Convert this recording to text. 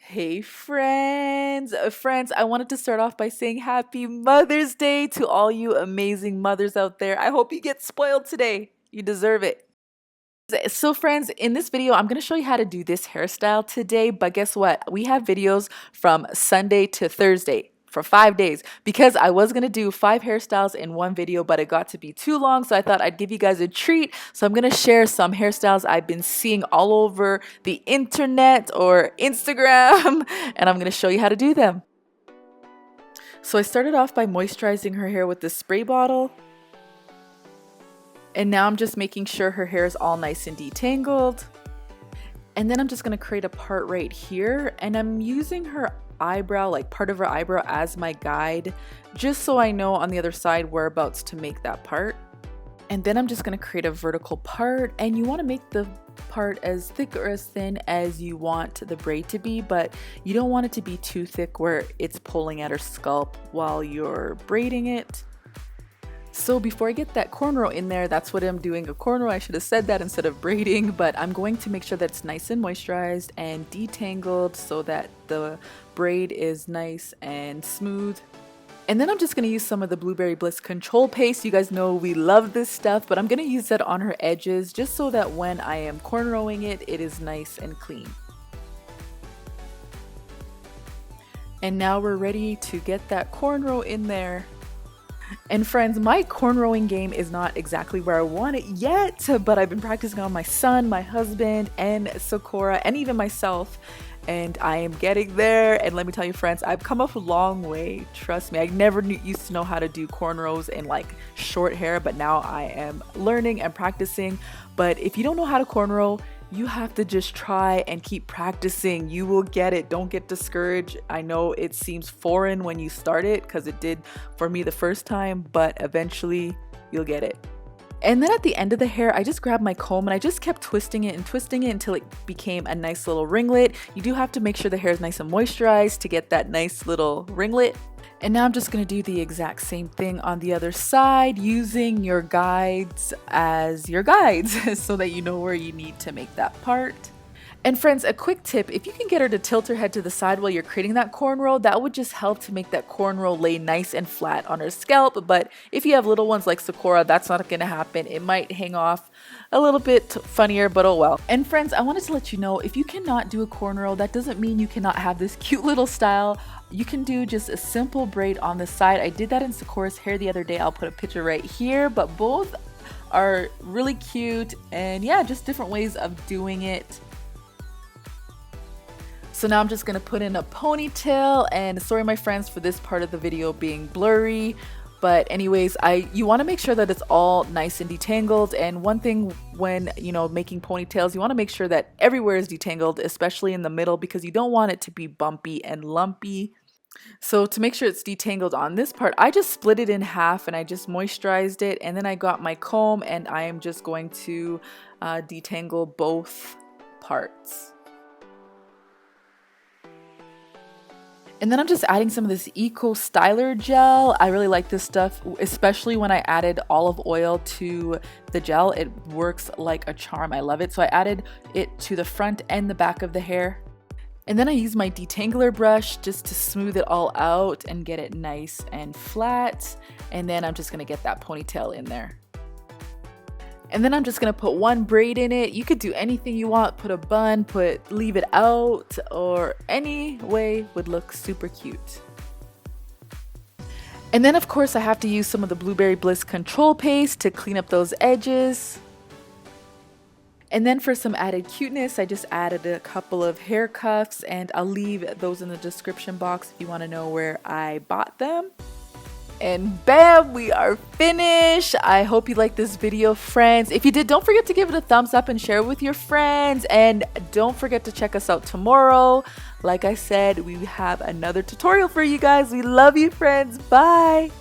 Hey friends, I wanted to start off by saying happy Mother's Day to all you amazing mothers out there. I hope you get spoiled today. You deserve it. So friends, in this video, I'm going to show you how to do this hairstyle today, but guess what? We have videos from Sunday to Thursday for 5 days because I was going to do 5 hairstyles in one video, but it got to be too long, so I thought I'd give you guys a treat. So I'm going to share some hairstyles I've been seeing all over the internet or Instagram, and I'm going to show you how to do them. So I started off by moisturizing her hair with this spray bottle. And now I'm just making sure her hair is all nice and detangled. And then I'm just going to create a part right here. And I'm using her eyebrow, like part of her eyebrow, as my guide, just so I know on the other side whereabouts to make that part. And then I'm just going to create a vertical part. And you want to make the part as thick or as thin as you want the braid to be, but you don't want it to be too thick where it's pulling at her scalp while you're braiding it. So before I get that cornrow in there, that's what I'm doing, a cornrow. I should have said that instead of braiding, but I'm going to make sure that it's nice and moisturized and detangled so that the braid is nice and smooth. And then I'm just going to use some of the Blueberry Bliss control paste. You guys know we love this stuff, but I'm going to use that on her edges just so that when I am cornrowing it, it is nice and clean. And now we're ready to get that cornrow in there. And friends, my cornrowing game is not exactly where I want it yet, but I've been practicing on my son, my husband, and Sekora, and even myself, and I am getting there. And let me tell you friends, I've come a long way, trust me. I never used to know how to do cornrows in like short hair, but now I am learning and practicing. But if you don't know how to cornrow, you have to just try and keep practicing. You will get it. Don't get discouraged. I know it seems foreign when you start it, because it did for me the first time, but eventually you'll get it. And then at the end of the hair, I just grabbed my comb and I just kept twisting it until it became a nice little ringlet. You do have to make sure the hair is nice and moisturized to get that nice little ringlet. And now I'm just going to do the exact same thing on the other side, using your guides as your guides so that you know where you need to make that part. And friends, a quick tip, if you can get her to tilt her head to the side while you're creating that cornrow, that would just help to make that cornrow lay nice and flat on her scalp. But if you have little ones like Sekora, that's not going to happen. It might hang off a little bit funnier, but oh well. And friends, I wanted to let you know, if you cannot do a cornrow, that doesn't mean you cannot have this cute little style. You can do just a simple braid on the side. I did that in Sekora's hair the other day. I'll put a picture right here, but both are really cute, and yeah, just different ways of doing it. So now I'm just gonna put in a ponytail, and sorry my friends for this part of the video being blurry, but anyways, you want to make sure that it's all nice and detangled. And one thing when making ponytails, you want to make sure that everywhere is detangled, especially in the middle, because you don't want it to be bumpy and lumpy. So to make sure it's detangled on this part, I just split it in half and I just moisturized it, and then I got my comb and I am just going to detangle both parts. And then I'm just adding some of this Eco Styler gel. I really like this stuff, especially when I added olive oil to the gel. It works like a charm. I love it. So I added it to the front and the back of the hair. And then I use my detangler brush just to smooth it all out and get it nice and flat. And then I'm just going to get that ponytail in there. And then I'm just going to put one braid in it. You could do anything you want, put a bun, leave it out, or any way would look super cute. And then of course I have to use some of the Blueberry Bliss control paste to clean up those edges. And then for some added cuteness, I just added a couple of hair cuffs, and I'll leave those in the description box if you want to know where I bought them. And bam, we are finished. I hope you liked this video, friends. If you did, don't forget to give it a thumbs up and share it with your friends. And don't forget to check us out tomorrow. Like I said, we have another tutorial for you guys. We love you, friends. Bye.